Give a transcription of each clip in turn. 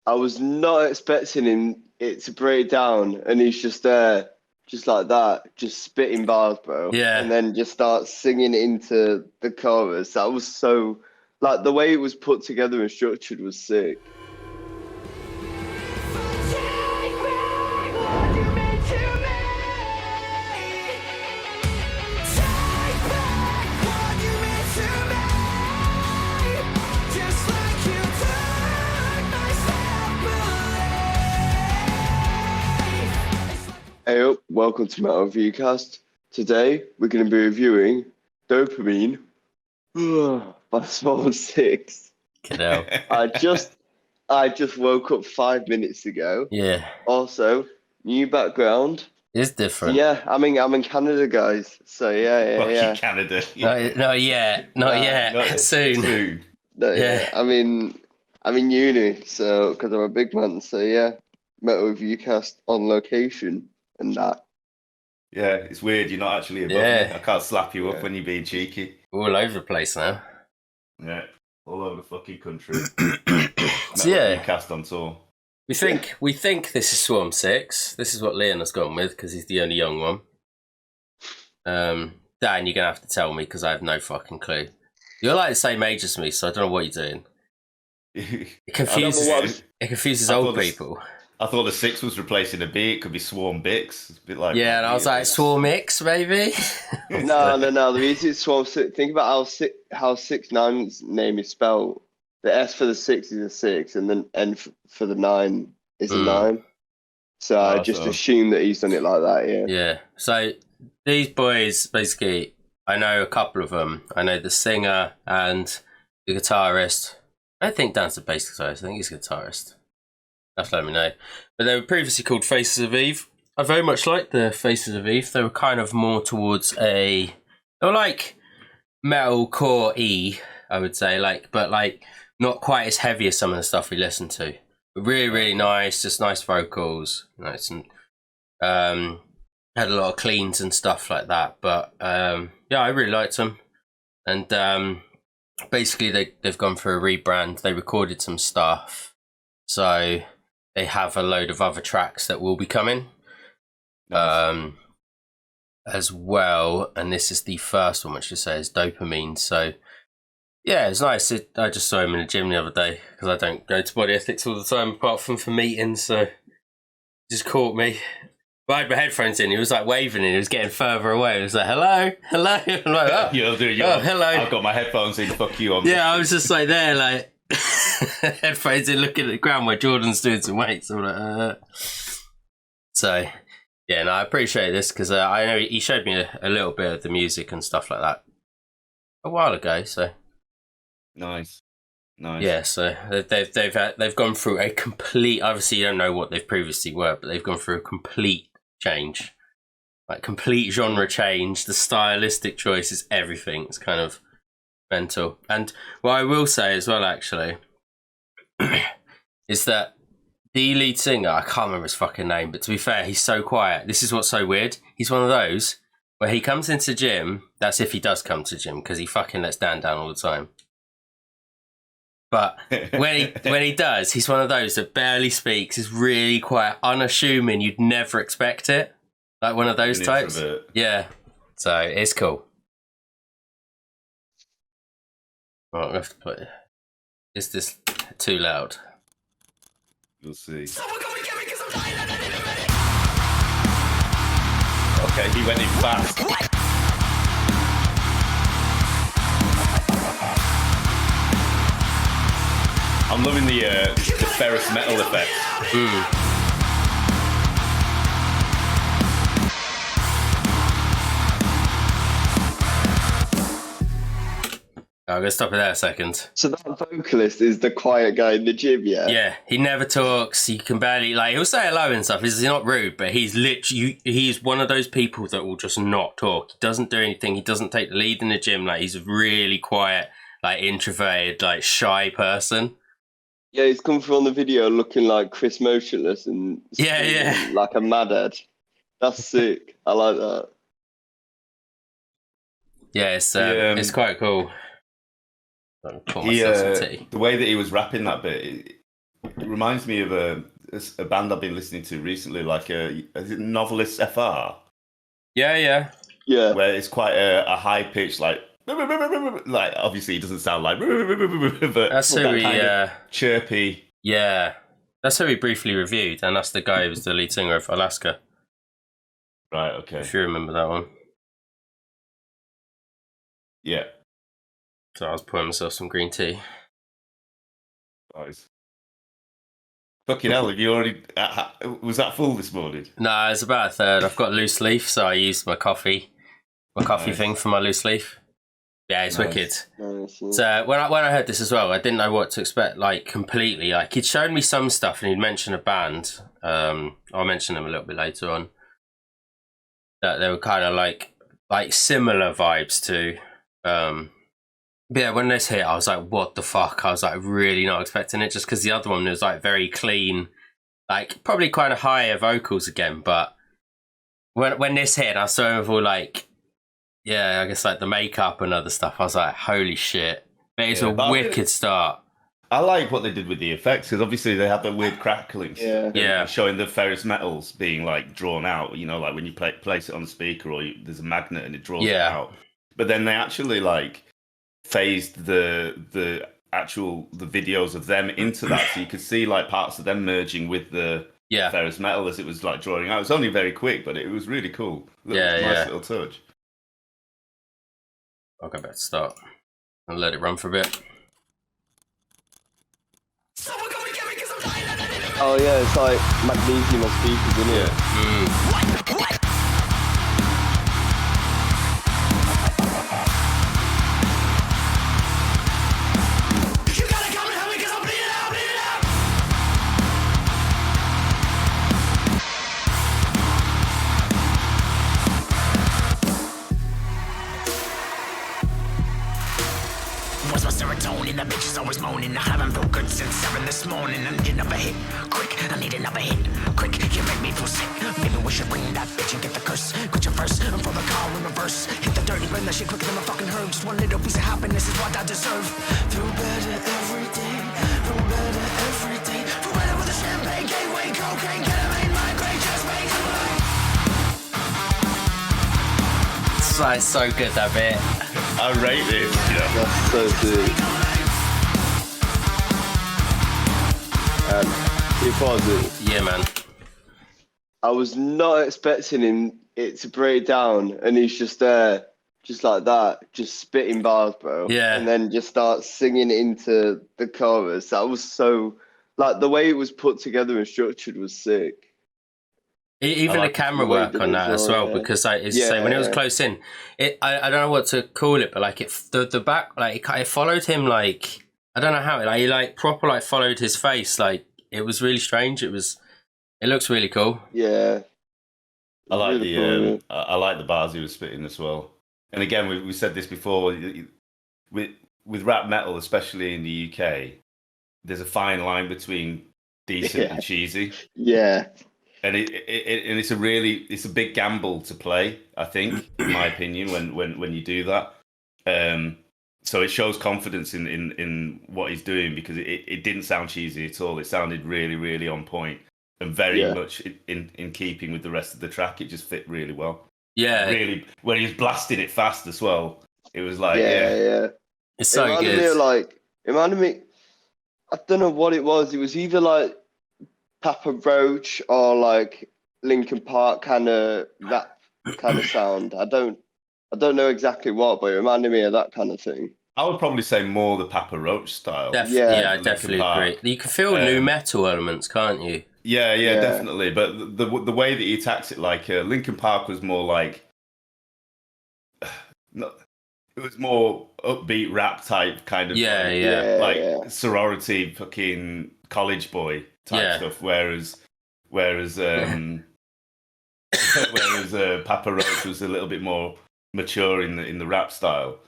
I was not expecting it to break down, and he's just there, just like that, just spitting bars, bro, Yeah. and then just starts singing into the chorus. That was so, like, the way it was put together and structured was sick. Hey up, welcome to Metal Reviewcast. Today we're going to be reviewing Dopamine by SWARM6IX. I just woke up 5 minutes ago. Yeah. Also, new background. It's different. Yeah, I'm in Canada, guys. So yeah. Canada. Not yet. Soon. Yeah. I'm in uni, so because I'm a big man. So yeah, Metal Reviewcast on location and that. Yeah, it's weird. You're not actually above me. I can't slap you up when you're being cheeky. All over the place now. Yeah, all over the fucking country. So yeah, cast on tour. We think this is SWARM6IX. This is what Leon has gone with because he's the only young one. Dan, you're gonna have to tell me because I have no fucking clue. You're like the same age as me, so I don't know what you're doing. It confuses old people. I thought the 6 was replacing a B. It could be SWARM6IX. It's a bit like and I was like SWARM6IX, maybe. No. The reason it's SWARM6IX. Think about how 6ix9ine's name is spelled. The S for the 6 is a 6, and then N for the 9 is a 9. So I just assume that he's done it like that. Yeah. Yeah. So these boys, basically, I know a couple of them. I know the singer and the guitarist. I don't think Dan's the bass guitarist. I think he's a guitarist. Have to let me know. But they were previously called Faces of Eve. I very much liked the Faces of Eve. They were kind of more towards they were like metalcore I would say, but not quite as heavy as some of the stuff we listened to. But really, really nice, just nice vocals, nice, and had a lot of cleans and stuff like that. But yeah, I really liked them. And basically they've gone for a rebrand. They recorded some stuff. So they have a load of other tracks that will be coming as well. And this is the first one, which I say is Dopamine. So yeah, it's nice. I just saw him in the gym the other day because I don't go to Body Ethics all the time apart from for meetings. So he just caught me. But I had my headphones in. He was like waving and he was getting further away. He was like, hello. I'm like, oh, hello. I've got my headphones in. Fuck you. I was just like there, like headphones in, looking at the ground where Jordan's doing some weights. I'm like, So, yeah, no, I appreciate this because I know he showed me a little bit of the music and stuff like that a while ago. So nice. Yeah, so they've gone through a complete. Obviously, you don't know what they've previously were, but they've gone through a complete change, like complete genre change. The stylistic choices, everything. It's kind of mental. And what I will say as well, actually, is that the lead singer, I can't remember his fucking name, but to be fair, he's so quiet. This is what's so weird. He's one of those where he comes into gym. That's if he does come to gym, because he fucking lets Dan down all the time. But when he does, he's one of those that barely speaks, is really quiet, unassuming. You'd never expect it. Like one of those types. Yeah. So it's cool. Right, we have to put it. Is this too loud? You'll see. Okay, he went in fast. I'm loving the ferrous metal effect. I'm going to stop it there a second. So that vocalist is the quiet guy in the gym, yeah? Yeah, he never talks. He can barely, he'll say hello and stuff. He's not rude, but he's he's one of those people that will just not talk. He doesn't do anything. He doesn't take the lead in the gym. He's a really quiet, introverted, shy person. Yeah, he's come through on the video looking like Chris Motionless and like a madhead. That's sick. I like that. Yeah, it's quite cool. The way that he was rapping that bit, It reminds me of a band I've been listening to recently, like is it Novelist FR? Yeah. Where it's quite a high pitch, like obviously it doesn't sound like, but That's who that we, kind of chirpy. Yeah, that's who we briefly reviewed, and that's the guy who was the lead singer of Alaska. Right. Okay. If you remember that one. Yeah. So I was pouring myself some green tea. Nice. Fucking hell! Have you already? Was that full this morning? No, it's about a third. I've got loose leaf, so I used my coffee Nice. thing for my loose leaf. Yeah, it's wicked. Nice, yeah. So when I heard this as well, I didn't know what to expect. Like completely, like he'd shown me some stuff, and he'd mentioned a band. I'll mention them a little bit later on. That they were kind of like similar vibes to. But yeah, when this hit, I was like, "What the fuck?" I was like, really not expecting it, just because the other one was like very clean, like probably kind of higher vocals again. But when this hit, I saw him with all like, yeah, I guess like the makeup and other stuff. I was like, "Holy shit!" But it's a wicked start. I like what they did with the effects because obviously they have the weird cracklings. Yeah. Showing the ferrous metals being like drawn out. You know, like when you place it on the speaker or there's a magnet and it draws it out. But then they actually like phased the videos of them into that, so you could see like parts of them merging with the ferrous metal as it was like drawing out. It was only very quick, but it was really cool. Nice little touch. I'll go back to start and let it run for a bit. Oh yeah, it's like magnesium on speakers, isn't it? What's my serotonin? The bitch is always moaning. I haven't felt good since 7 this morning. I need another hit, quick. I need another hit, quick. You make me feel sick. Maybe we should ring that bitch and get the curse. Quit your verse and for the car in reverse. Hit the dirty, burn that shit quicker than a fucking herb. Just one little piece of happiness is what I deserve. Feel better every day. Feel better every day. Feel better with a champagne, gateway, cocaine, ketamine, migraine, just make it right. It's so good, that bit. I rate this. That's so sick. Yeah, man. I was not expecting it to break down, and he's just there, just like that, just spitting bars, bro. Yeah. And then just starts singing into the chorus. That was so, like, the way it was put together and structured was sick. Even the camera work on that as well, because like as you say, when it was close in, I don't know what to call it, but like the back, like it followed him, like I don't know how it like proper like followed his face, like it was really strange. It looks really cool. Yeah, I like really the cool. I like the bars he was spitting as well. And again, we said this before with rap metal, especially in the UK, there's a fine line between decent and cheesy. Yeah. And it's a big gamble to play, I think, in my opinion, when you do that. So it shows confidence in what he's doing because it didn't sound cheesy at all. It sounded really, really on point and very much in keeping with the rest of the track. It just fit really well. Yeah. Really, when he was blasting it fast as well, it was like, yeah. It's so good. It reminded me, I don't know what it was. It was either like Papa Roach or like Linkin Park kind of that kind of sound. I don't know exactly what, but it reminded me of that kind of thing. I would probably say more the Papa Roach style. I definitely agree. You can feel new metal elements, can't you? Yeah, definitely. But the way that he attacks it, like Linkin Park was more like, it was more upbeat rap type kind of sorority fucking college boy type stuff. Whereas Papa Roach was a little bit more mature in the rap style.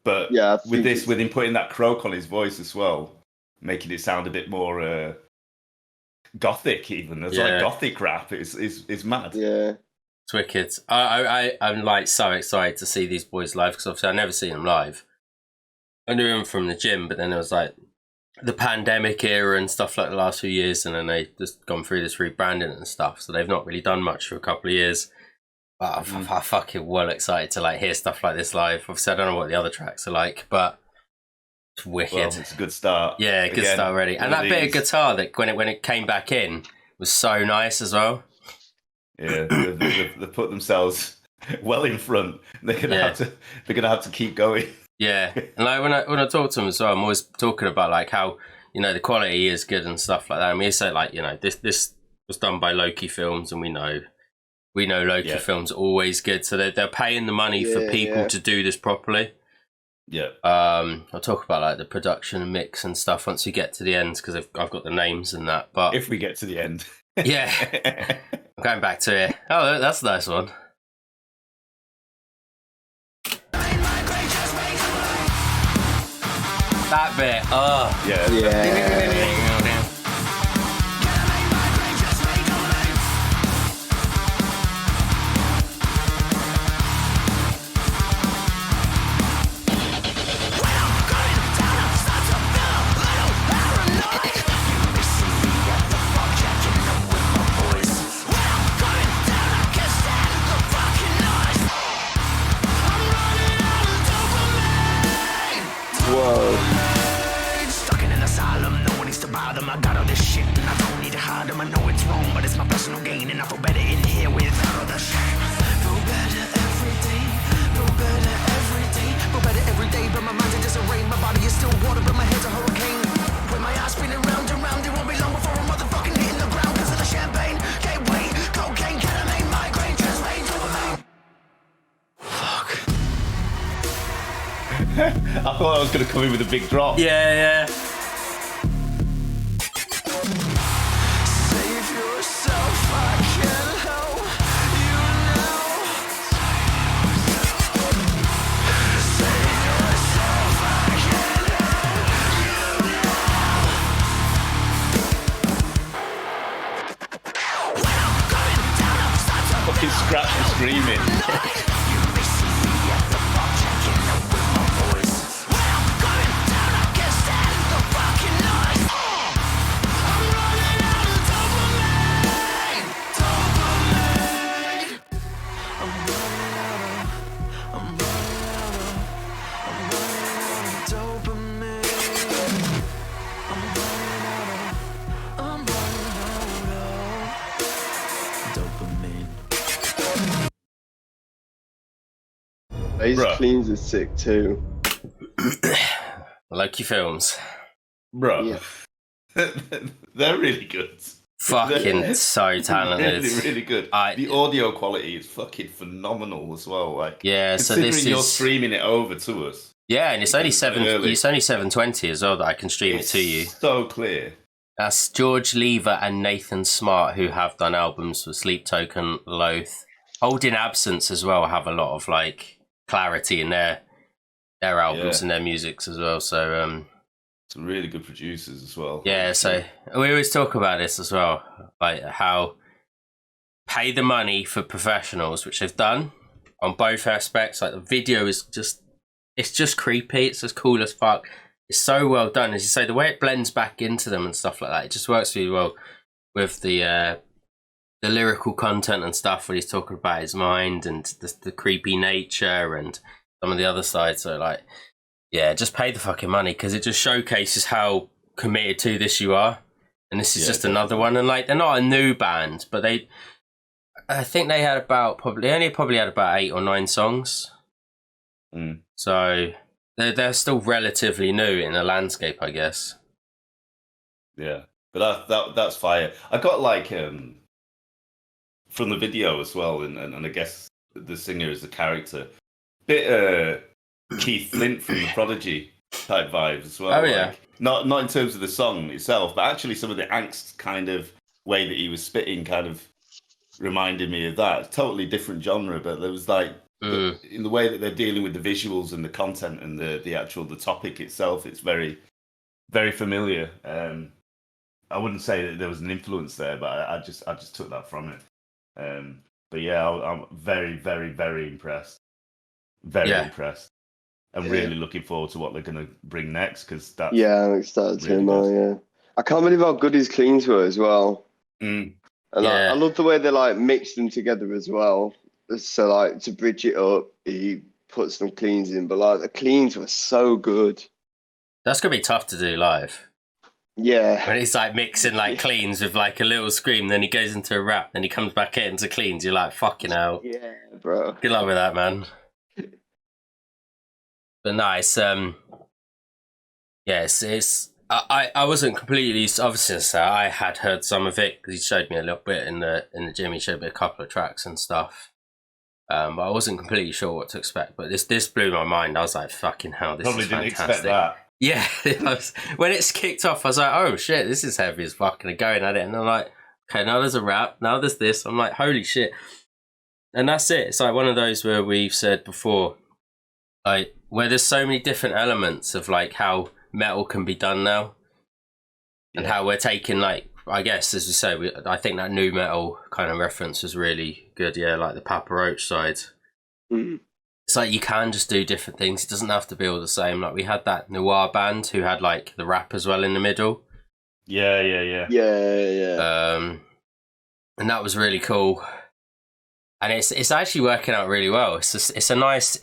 But with him putting that croak on his voice as well, making it sound a bit more gothic, even as like gothic rap is mad. Yeah, it's wicked. I'm like so excited to see these boys live because obviously I've never seen them live. I knew them from the gym, but then it was like the pandemic era and stuff like the last few years, and then they just gone through this rebranding and stuff. So they've not really done much for a couple of years. But I'm fucking well excited to like hear stuff like this live. Obviously, I don't know what the other tracks are like, but it's wicked. Well, it's a good start. Yeah, good start already. And that bit of guitar that when it came back in was so nice as well. Yeah, they put themselves well in front. They're gonna have to keep going. Yeah, and like when I talk to them as well, I'm always talking about like how, you know, the quality is good and stuff like that. I mean, you say like, you know, this was done by Loki Films, and we know Loki Films are always good, so they're paying the money for people to do this properly. Yeah. I'll talk about like the production and mix and stuff once we get to the end, because I've got the names and that. But if we get to the end, yeah, I'm going back to it. Oh, that's a nice one. That bit, Yeah. I thought I was going to come in with a big drop. Yeah. Fucking scratch and screaming. These cleans are sick too. Loki Films. Bro. Yeah. They're really good. Fucking so talented. Really good. The audio quality is fucking phenomenal as well. Like, yeah, so this is, you're streaming it over to us. Yeah, and it's only 720 as well that I can stream it to you. So clear. That's George Lever and Nathan Smart, who have done albums for Sleep Token, Loath. Holding Absence as well have a lot of like clarity in their albums and their musics as well. So some really good producers as well. Yeah, so we always talk about this as well, like how pay the money for professionals, which they've done on both aspects. Like the video is just creepy. It's just cool as fuck. It's so well done, as you say. The way it blends back into them and stuff like that, it just works really well with the lyrical content and stuff. When he's talking about his mind and the creepy nature and some of the other sides. So like, yeah, just pay the fucking money, because it just showcases how committed to this you are. And this is just another one. And like, they're not a new band, but I think they had probably had about 8 or 9 songs. So they're still relatively new in the landscape, I guess. Yeah, but that's fire. I got like from the video as well, and I guess the singer is the character. Bit Keith Flint from The Prodigy type vibes as well. Oh yeah. Like, not in terms of the song itself, but actually some of the angst kind of way that he was spitting kind of reminded me of that. Totally different genre, but there was like in the way that they're dealing with the visuals and the content and the topic itself, it's very, very familiar. I wouldn't say that there was an influence there, but I just took that from it. But yeah, I'm very, very, very impressed. Very impressed. and really looking forward to what they're going to bring next, because that's I'm excited to hear more. Yeah, I can't believe how good his cleans were as well. And I love the way they like mix them together as well. So like to bridge it up, he put some cleans in, but like the cleans were so good. That's gonna be tough to do live. Yeah. When he's like mixing like cleans with like a little scream, then he goes into a rap, then he comes back into cleans. You're like, fucking hell. Yeah, bro. Good luck with that, man. But nice. It's. I wasn't completely obviously. So I had heard some of it because he showed me a little bit in the gym. He showed me a couple of tracks and stuff. But I wasn't completely sure what to expect. But this blew my mind. I was like, fucking hell, this is fantastic. Expect that. Yeah, when it's kicked off, I was like, oh shit, this is heavy as fuck, and going at it, and I'm like, okay, now there's a rap, now there's this. I'm like, holy shit. And that's it. It's like one of those where we've said before, like, where there's so many different elements of like how metal can be done now, and how we're taking, like, I guess, as we say, I think that new metal kind of reference was really good. Yeah, like the Papa Roach side. It's like you can just do different things. It doesn't have to be all the same. Like we had that noir band who had like the rap as well in the middle. Yeah. And that was really cool. And it's actually working out really well. It's a nice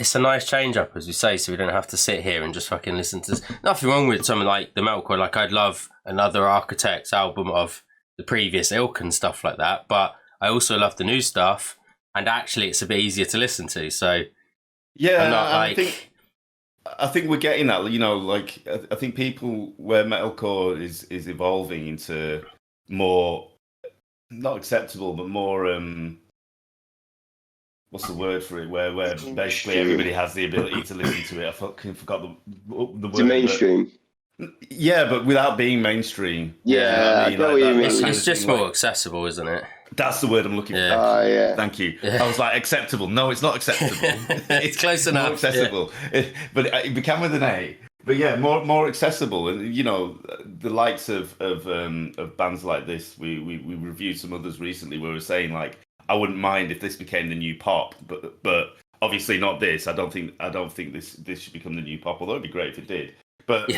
change up, as we say, so we don't have to sit here and just fucking listen to this. Nothing wrong with something like the metalcore. Like I'd love another Architects album of the previous ilk and stuff like that. But I also love the new stuff, and actually it's a bit easier to listen to. So I think we're getting that. You know, like I think people where metalcore is evolving into more not acceptable, but more what's the word for it? Where basically everybody has the ability to listen to it. I fucking forgot the word. It's mainstream. Yeah, but without being mainstream. Yeah, you know what I mean? It's just more accessible, isn't it? That's the word I'm looking for. Yeah. Thank you. I was like, acceptable. No, it's not acceptable. It's close enough. More accessible. Yeah. But it began with an A. But yeah, more accessible. And, you know, the likes of bands like this, we reviewed some others recently where we were saying, like, I wouldn't mind if this became the new pop, but obviously not this. I don't think this should become the new pop, although it'd be great if it did. But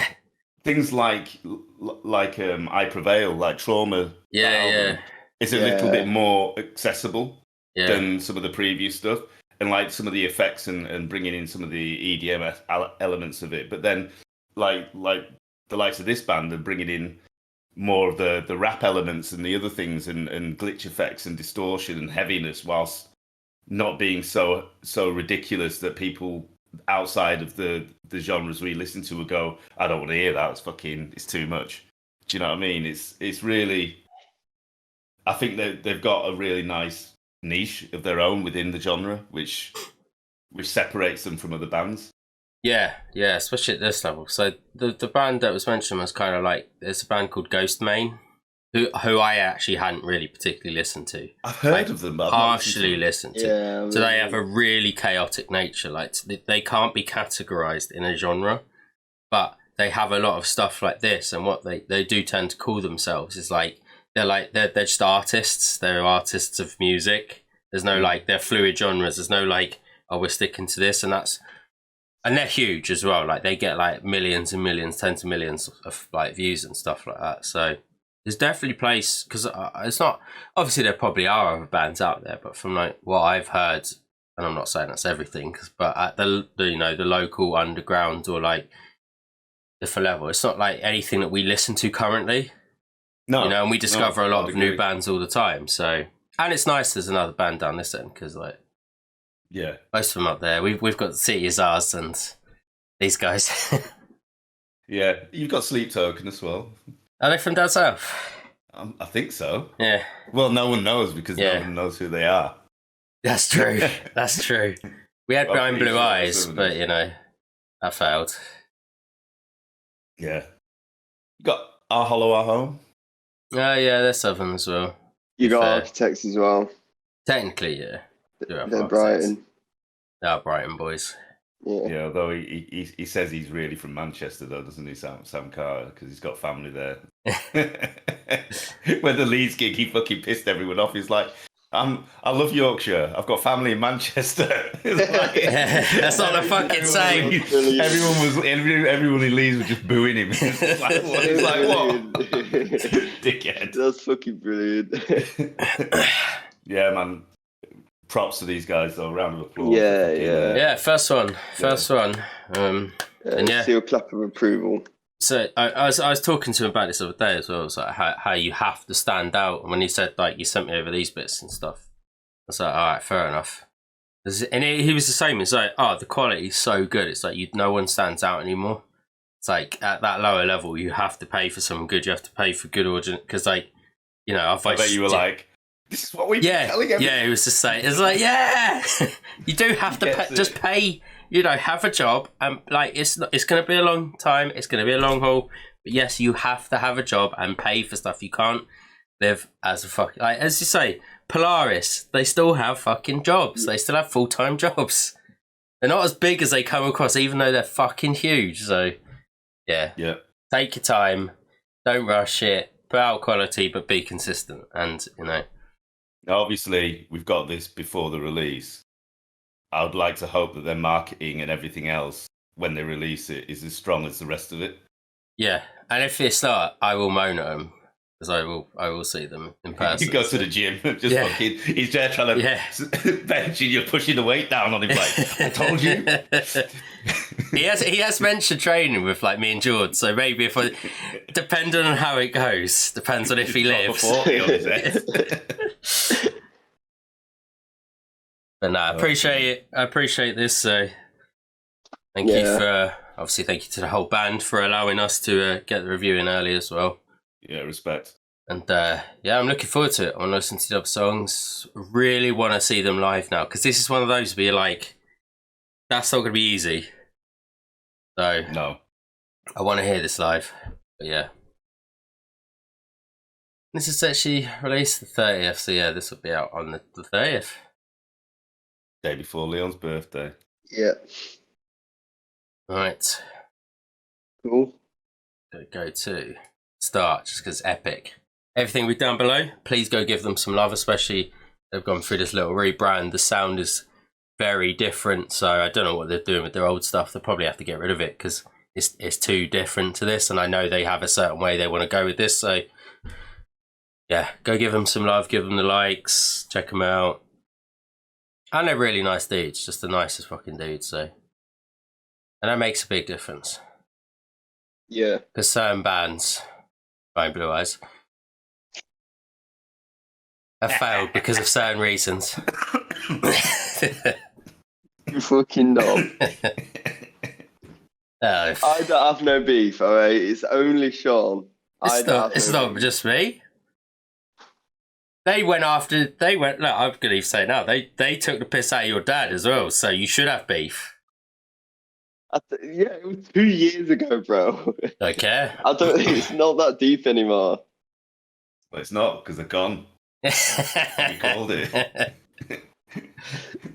things like I Prevail, like Trauma. Yeah. It's a little bit more accessible than some of the previous stuff, and like some of the effects and bringing in some of the EDM elements of it. But then, like the likes of this band are bringing in more of the rap elements and the other things and glitch effects and distortion and heaviness, whilst not being so ridiculous that people outside of the genres we listen to would go, I don't want to hear that. It's too much. Do you know what I mean? It's really. I think they've got a really nice niche of their own within the genre, which separates them from other bands. Yeah, especially at this level. So the band that was mentioned was kind of like, there's a band called Ghostmane, who I actually hadn't really particularly listened to. I've heard of them, but partially listened to. Yeah, so they have a really chaotic nature. Like they can't be categorized in a genre, but they have a lot of stuff like this. And what they do tend to call themselves is like, they're just artists. They're artists of music. There's no like, they're fluid genres. There's no like, oh, we're sticking to this, and they're huge as well. Like they get like millions and millions, tens of millions of like views and stuff like that. So there's definitely place, because it's not, obviously there probably are other bands out there, but from like what I've heard, and I'm not saying that's everything, but at the local underground or like different level, it's not like anything that we listen to currently. No, and we discover a lot of new bands all the time. So, and it's nice there's another band down this end, because like, most of them up there, we've got City is Ours and these guys. Yeah, you've got Sleep Token as well. Are they from down south? I think so. Yeah. Well, no one knows because no one knows who they are. That's true. That's true. We had Blind Blue Eyes, but that failed. Yeah. You got Our Hollow, Our Home. Oh, yeah, they're Southern as well. You got Architects as well. Technically, yeah. They're Brighton. They are Brighton boys. Yeah, although he says he's really from Manchester, though, doesn't he, Sam Carter? Because he's got family there. When the Leeds gig, he fucking pissed everyone off. He's like, I love Yorkshire. I've got family in Manchester. That's not the fucking same. Everyone in Leeds was just booing him. It's like, what? It's like, what? Dickhead. That's fucking brilliant. Yeah, man. Props to these guys, though. Round of applause. Yeah, first one. And Seal clap of approval. So I was talking to him about this the other day as well. It was like how you have to stand out. And when he said like you sent me over these bits and stuff, I was like, all right, fair enough. And he was the same. It's like, oh, the quality is so good. It's like no one stands out anymore. It's like at that lower level, you have to pay for something good. You have to pay for good audience because, like, you know, I bet you were like, this is what we've been telling everyone. Yeah, it was just like, it's like, yeah, you do have to just pay. You know, have a job, and like it's going to be a long time. It's going to be a long haul. But yes, you have to have a job and pay for stuff. You can't live as a fucking, like, as you say, Polaris. They still have fucking jobs. They still have full-time jobs. They're not as big as they come across, even though they're fucking huge. So, yeah. Take your time. Don't rush it. Put out quality, but be consistent. And you know, obviously, we've got this before the release. I would like to hope that their marketing and everything else, when they release it, is as strong as the rest of it. Yeah, and if it's not, I will moan at them because I will see them in person. You go to the gym, just fucking. He's there trying to bench, and you're pushing the weight down on him. Like I told you. he has mentioned training with like me and George, so maybe if depending on how it goes, depends on if he lives. 40 on his head. But no, I appreciate it. I appreciate this. So thank you for thank you to the whole band for allowing us to get the review in early as well. Yeah, respect. And I'm looking forward to it. I want to listen to the other songs. Really want to see them live now because this is one of those where you're like, that's not going to be easy. So no, I want to hear this live. But yeah, this is actually released the 30th. So yeah, this will be out on the 30th. Day before Leon's birthday. Yeah. Right. Cool. Go to start just because it's epic. Everything we've done below, please go give them some love, especially they've gone through this little rebrand. The sound is very different, so I don't know what they're doing with their old stuff. They'll probably have to get rid of it because it's too different to this, and I know they have a certain way they want to go with this. So yeah, go give them some love, give them the likes, check them out. And they're really nice dudes, just the nicest fucking dudes. So, and that makes a big difference. Yeah, because certain bands, my blue eyes, have failed because of certain reasons. You fucking knob. I don't have no beef, alright? It's only Sean. It's not just me. They went, look, I'm going to say now, they took the piss out of your dad as well, so you should have beef. Yeah, it was 2 years ago, bro. Don't care. It's not that deep anymore. Well, it's not, because they're gone. You called it.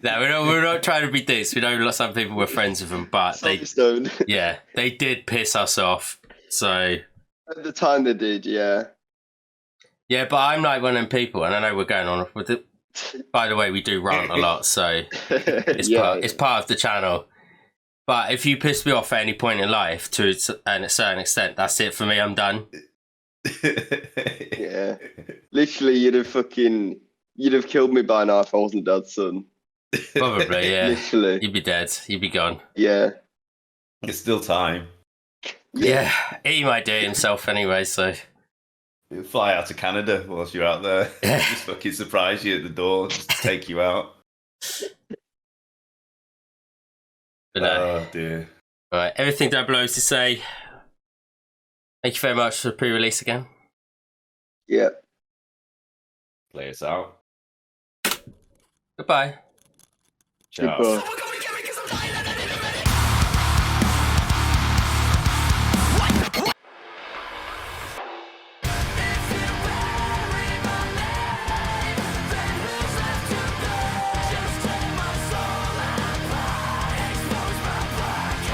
No, we're not trying to be dicks. We know some people were friends with them, but they did piss us off. So at the time they did, yeah. Yeah, but I'm like one of them people, and I know we're going on with it. By the way, we do rant a lot, so it's part of the channel. But if you piss me off at any point in life to a certain extent, that's it for me. I'm done. Yeah, literally, you'd have killed me by now if I wasn't Dad's son. Probably, yeah. Literally, you'd be dead. You'd be gone. Yeah, it's still time. Yeah, he might do it himself anyway. So he'll fly out to Canada whilst you're out there. Just fucking surprise you at the door, just take you out. But oh dear. All right, everything down below is to say. Thank you very much for the pre-release again. Yeah. Play us out. Goodbye. Ciao. Goodbye.